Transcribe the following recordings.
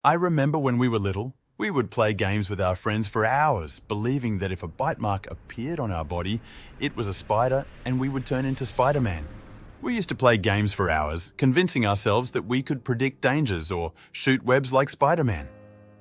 I remember when we were little, we would play games with our friends for hours, believing that if a bite mark appeared on our body, it was a spider and we would turn into Spider-Man. We used to play games for hours, convincing ourselves that we could predict dangers or shoot webs like Spider-Man.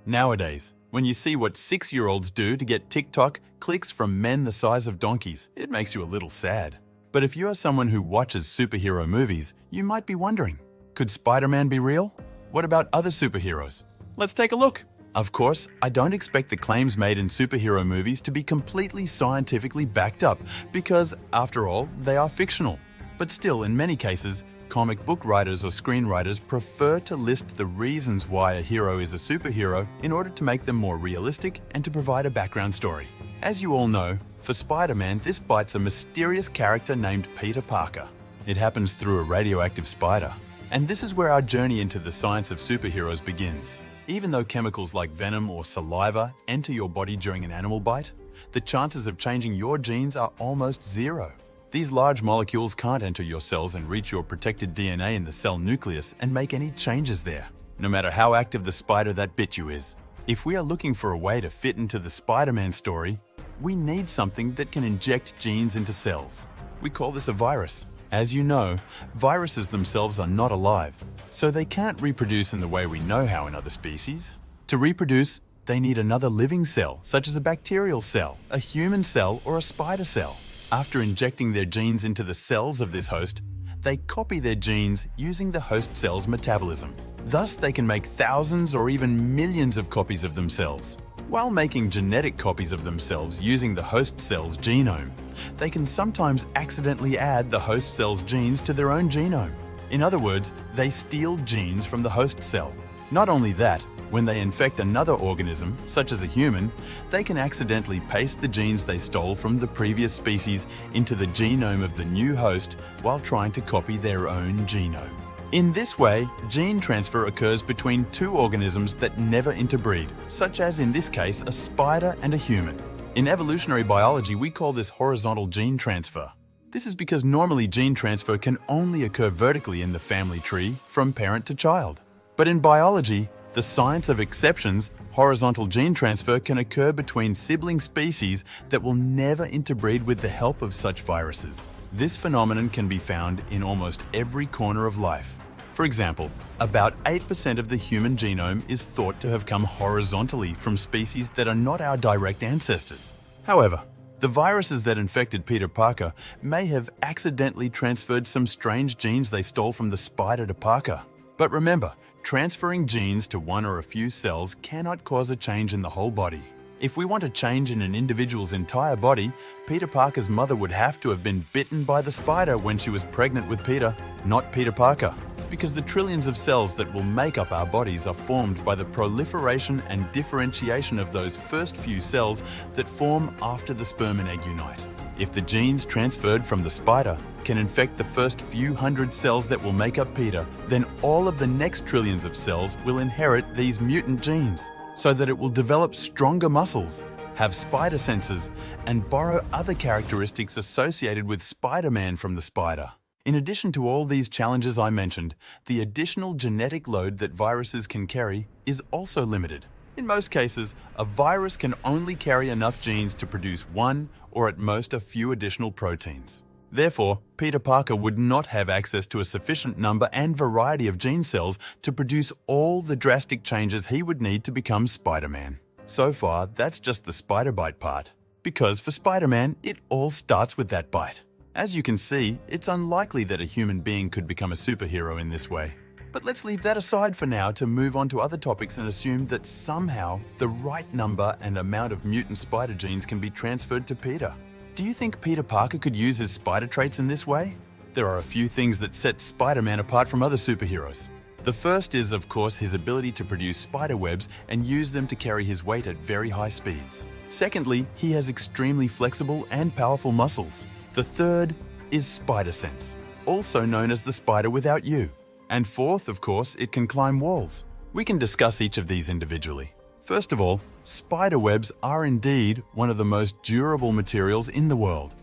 Nowadays, when you see what 6-year-olds do to get TikTok clicks from men the size of donkeys, it makes you a little sad. But if you're someone who watches superhero movies, you might be wondering, could Spider-Man be real? What about other superheroes? Let's take a look. Of course, I don't expect the claims made in superhero movies to be completely scientifically backed up because, after all, they are fictional. But still, in many cases, comic book writers or screenwriters prefer to list the reasons why a hero is a superhero in order to make them more realistic and to provide a background story. As you all know, for Spider-Man, this bites a mysterious character named Peter Parker. It happens through a radioactive spider. And this is where our journey into the science of superheroes begins. Even though chemicals like venom or saliva enter your body during an animal bite, the chances of changing your genes are almost zero. These large molecules can't enter your cells and reach your protected DNA in the cell nucleus and make any changes there, no matter how active the spider that bit you is. If we are looking for a way to fit into the Spider-Man story, we need something that can inject genes into cells. We call this a virus. As you know, viruses themselves are not alive, so they can't reproduce in the way we know how in other species. To reproduce, they need another living cell, such as a bacterial cell, a human cell, or a spider cell. After injecting their genes into the cells of this host, they copy their genes using the host cell's metabolism. Thus, they can make thousands or even millions of copies of themselves. While making genetic copies of themselves using the host cell's genome, they can sometimes accidentally add the host cell's genes to their own genome. In other words, they steal genes from the host cell. Not only that, when they infect another organism, such as a human, they can accidentally paste the genes they stole from the previous species into the genome of the new host while trying to copy their own genome. In this way, gene transfer occurs between two organisms that never interbreed, such as in this case a spider and a human. In evolutionary biology, we call this horizontal gene transfer. This is because normally gene transfer can only occur vertically in the family tree from parent to child. But in biology, the science of exceptions, horizontal gene transfer can occur between sibling species that will never interbreed with the help of such viruses. This phenomenon can be found in almost every corner of life. For example, about 8% of the human genome is thought to have come horizontally from species that are not our direct ancestors. However, the viruses that infected Peter Parker may have accidentally transferred some strange genes they stole from the spider to Parker. But remember, transferring genes to one or a few cells cannot cause a change in the whole body. If we want a change in an individual's entire body, Peter Parker's mother would have to have been bitten by the spider when she was pregnant with Peter, not Peter Parker. Because the trillions of cells that will make up our bodies are formed by the proliferation and differentiation of those first few cells that form after the sperm and egg unite. If the genes transferred from the spider can infect the first few hundred cells that will make up Peter, then all of the next trillions of cells will inherit these mutant genes, so that it will develop stronger muscles, have spider senses, and borrow other characteristics associated with Spider-Man from the spider. In addition to all these challenges I mentioned, the additional genetic load that viruses can carry is also limited. In most cases, a virus can only carry enough genes to produce one or at most a few additional proteins. Therefore, Peter Parker would not have access to a sufficient number and variety of gene cells to produce all the drastic changes he would need to become Spider-Man. So far, that's just the spider bite part. Because for Spider-Man, it all starts with that bite. As you can see, it's unlikely that a human being could become a superhero in this way. But let's leave that aside for now to move on to other topics and assume that somehow the right number and amount of mutant spider genes can be transferred to Peter. Do you think Peter Parker could use his spider traits in this way? There are a few things that set Spider-Man apart from other superheroes. The first is, of course, his ability to produce spider webs and use them to carry his weight at very high speeds. Secondly, he has extremely flexible and powerful muscles. The third is spider sense, also known as the spider without you. And fourth, of course, it can climb walls. We can discuss each of these individually. First of all, spider webs are indeed one of the most durable materials in the world.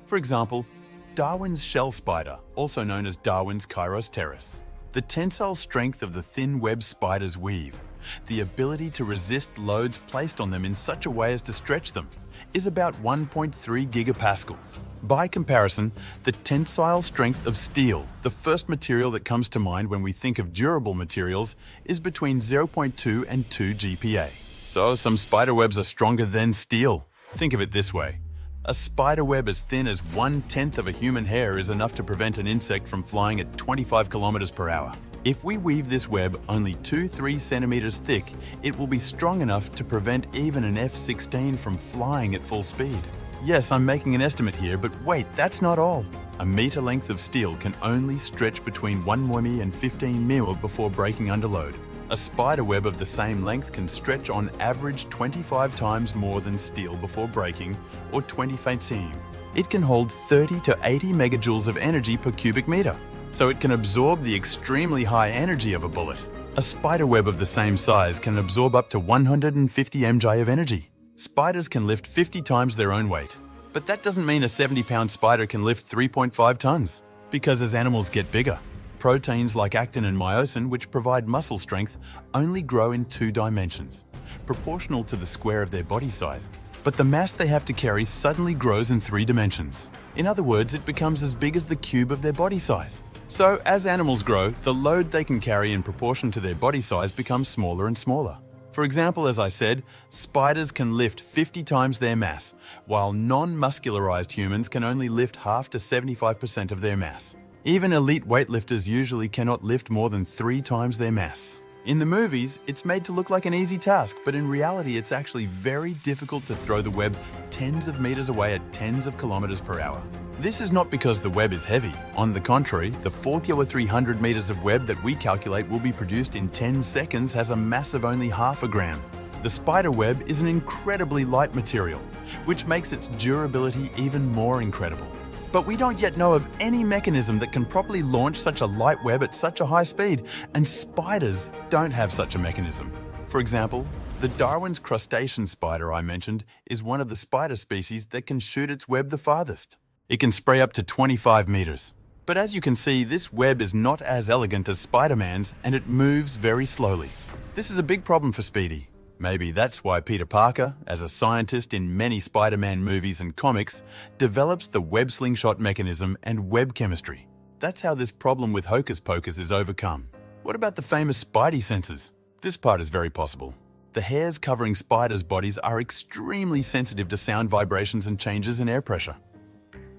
For example, Darwin's shell spider, also known as Darwin's Chiropteris. The tensile strength of the thin web spiders weave, the ability to resist loads placed on them in such a way as to stretch them, is about 1.3 gigapascals. By comparison, the tensile strength of steel, the first material that comes to mind when we think of durable materials, is between 0.2 and 2 GPa. So some spiderwebs are stronger than steel. Think of it this way. A spiderweb as thin as 1/10 of a human hair is enough to prevent an insect from flying at 25 kilometers per hour. If we weave this web only 2-3 centimeters thick, it will be strong enough to prevent even an F-16 from flying at full speed. Yes, I'm making an estimate here, but wait, that's not all. A meter length of steel can only stretch between 1 mm and 15 mm before breaking under load. A spider web of the same length can stretch on average 25 times more than steel before breaking, or 20 cm. It can hold 30 to 80 megajoules of energy per cubic meter, so it can absorb the extremely high energy of a bullet. A spider web of the same size can absorb up to 150 mJ of energy. Spiders can lift 50 times their own weight, but that doesn't mean a 70-pound spider can lift 3.5 tons, because as animals get bigger, proteins like actin and myosin, which provide muscle strength, only grow in 2 dimensions, proportional to the square of their body size. But the mass they have to carry suddenly grows in 3 dimensions. In other words, it becomes as big as the cube of their body size. So, as animals grow, the load they can carry in proportion to their body size becomes smaller and smaller. For example, as I said, spiders can lift 50 times their mass, while non-muscularized humans can only lift half to 75% of their mass. Even elite weightlifters usually cannot lift more than 3 times their mass. In the movies, it's made to look like an easy task, but in reality it's actually very difficult to throw the web tens of meters away at tens of kilometers per hour. This is not because the web is heavy. On the contrary, the 4 or 300 meters of web that we calculate will be produced in 10 seconds has a mass of only half a gram. The spider web is an incredibly light material, which makes its durability even more incredible. But we don't yet know of any mechanism that can properly launch such a light web at such a high speed, and spiders don't have such a mechanism. For example, the Darwin's crustacean spider I mentioned is one of the spider species that can shoot its web the farthest. It can spray up to 25 meters. But as you can see, this web is not as elegant as Spider-Man's, and it moves very slowly. This is a big problem for Speedy. Maybe that's why Peter Parker, as a scientist in many Spider-Man movies and comics, develops the web slingshot mechanism and web chemistry. That's how this problem with Hocus Pocus is overcome. What about the famous Spidey senses? This part is very possible. The hairs covering spiders' bodies are extremely sensitive to sound vibrations and changes in air pressure.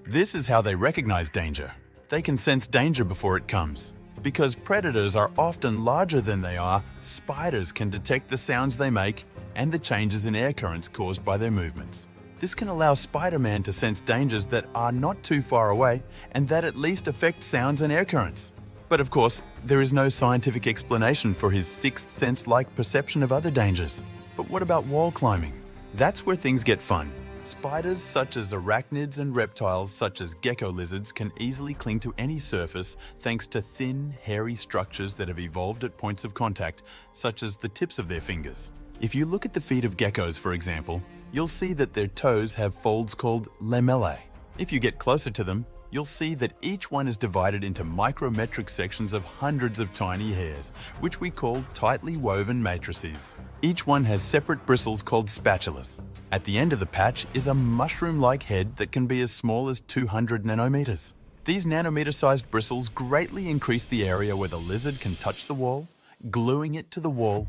This is how they recognize danger. They can sense danger before it comes. Because predators are often larger than they are, spiders can detect the sounds they make and the changes in air currents caused by their movements. This can allow Spider-Man to sense dangers that are not too far away and that at least affect sounds and air currents. But of course, there is no scientific explanation for his sixth sense-like perception of other dangers. But what about wall climbing? That's where things get fun. Spiders such as arachnids and reptiles such as gecko lizards can easily cling to any surface thanks to thin, hairy structures that have evolved at points of contact, such as the tips of their fingers. If you look at the feet of geckos, for example, you'll see that their toes have folds called lamellae. If you get closer to them, you'll see that each one is divided into micrometric sections of hundreds of tiny hairs, which we call tightly woven matrices. Each one has separate bristles called spatulas. At the end of the patch is a mushroom-like head that can be as small as 200 nanometers. These nanometer-sized bristles greatly increase the area where the lizard can touch the wall, gluing it to the wall.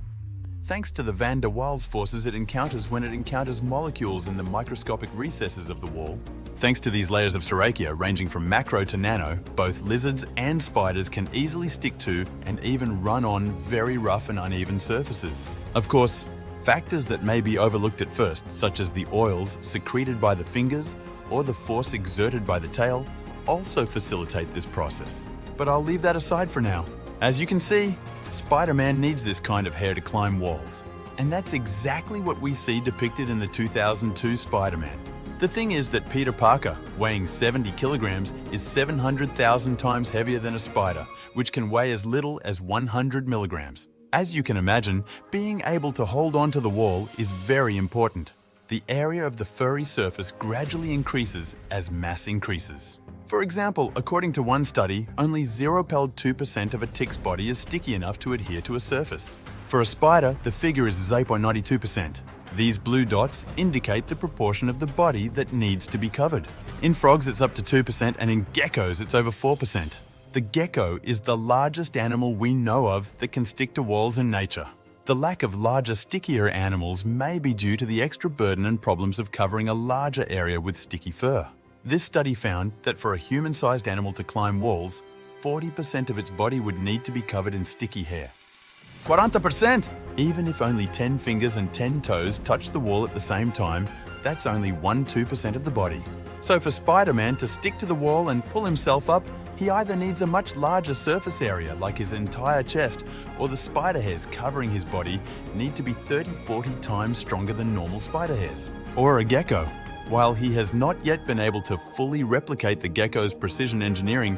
Thanks to the van der Waals forces it encounters when it encounters molecules in the microscopic recesses of the wall. Thanks to these layers of serratia ranging from macro to nano, both lizards and spiders can easily stick to and even run on very rough and uneven surfaces. Of course, factors that may be overlooked at first, such as the oils secreted by the fingers or the force exerted by the tail, also facilitate this process. But I'll leave that aside for now. As you can see, Spider-Man needs this kind of hair to climb walls. And that's exactly what we see depicted in the 2002 Spider-Man. The thing is that Peter Parker, weighing 70 kilograms, is 700,000 times heavier than a spider, which can weigh as little as 100 milligrams. As you can imagine, being able to hold onto the wall is very important. The area of the furry surface gradually increases as mass increases. For example, according to one study, only 0.2% of a tick's body is sticky enough to adhere to a surface. For a spider, the figure is 0.92%. These blue dots indicate the proportion of the body that needs to be covered. In frogs, it's up to 2%, and in geckos, it's over 4%. The gecko is the largest animal we know of that can stick to walls in nature. The lack of larger, stickier animals may be due to the extra burden and problems of covering a larger area with sticky fur. This study found that for a human-sized animal to climb walls, 40% of its body would need to be covered in sticky hair. 40%! Even if only 10 fingers and 10 toes touch the wall at the same time, that's only 1–2% of the body. So for Spider-Man to stick to the wall and pull himself up, he either needs a much larger surface area, like his entire chest, or the spider hairs covering his body need to be 30–40 times stronger than normal spider hairs. Or a gecko. While he has not yet been able to fully replicate the gecko's precision engineering,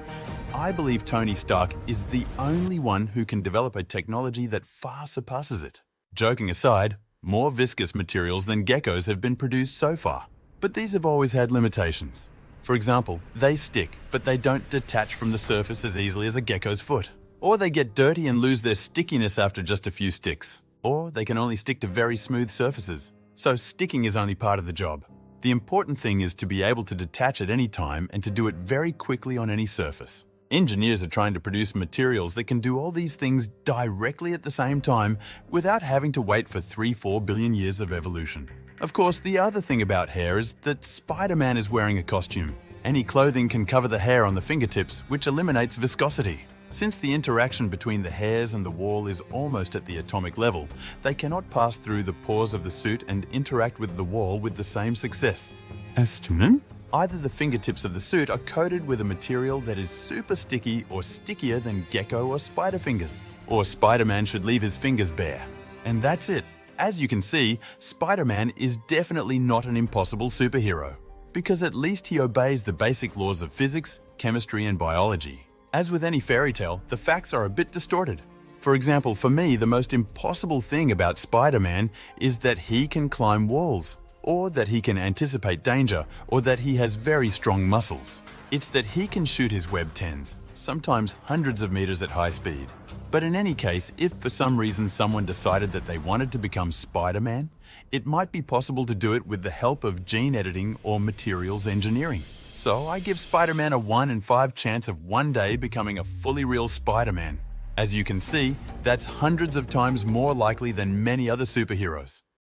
I believe Tony Stark is the only one who can develop a technology that far surpasses it. Joking aside, more viscous materials than geckos have been produced so far, but these have always had limitations. For example, they stick, but they don't detach from the surface as easily as a gecko's foot. Or they get dirty and lose their stickiness after just a few sticks. Or they can only stick to very smooth surfaces. So sticking is only part of the job. The important thing is to be able to detach at any time and to do it very quickly on any surface. Engineers are trying to produce materials that can do all these things directly at the same time without having to wait for 3–4 billion years of evolution. Of course, the other thing about hair is that Spider-Man is wearing a costume. Any clothing can cover the hair on the fingertips, which eliminates viscosity. Since the interaction between the hairs and the wall is almost at the atomic level, they cannot pass through the pores of the suit and interact with the wall with the same success. Estimate? Either the fingertips of the suit are coated with a material that is super sticky or stickier than gecko or spider fingers, or Spider-Man should leave his fingers bare. And that's it. As you can see, Spider-Man is definitely not an impossible superhero, because at least he obeys the basic laws of physics, chemistry, and biology. As with any fairy tale, the facts are a bit distorted. For example, for me, the most impossible thing about Spider-Man is that he can climb walls, or that he can anticipate danger, or that he has very strong muscles. It's that he can shoot his web tens, sometimes hundreds of meters at high speed. But in any case, if for some reason someone decided that they wanted to become Spider-Man, it might be possible to do it with the help of gene editing or materials engineering. So I give Spider-Man a 1 in 5 chance of one day becoming a fully real Spider-Man. As you can see, that's hundreds of times more likely than many other superheroes.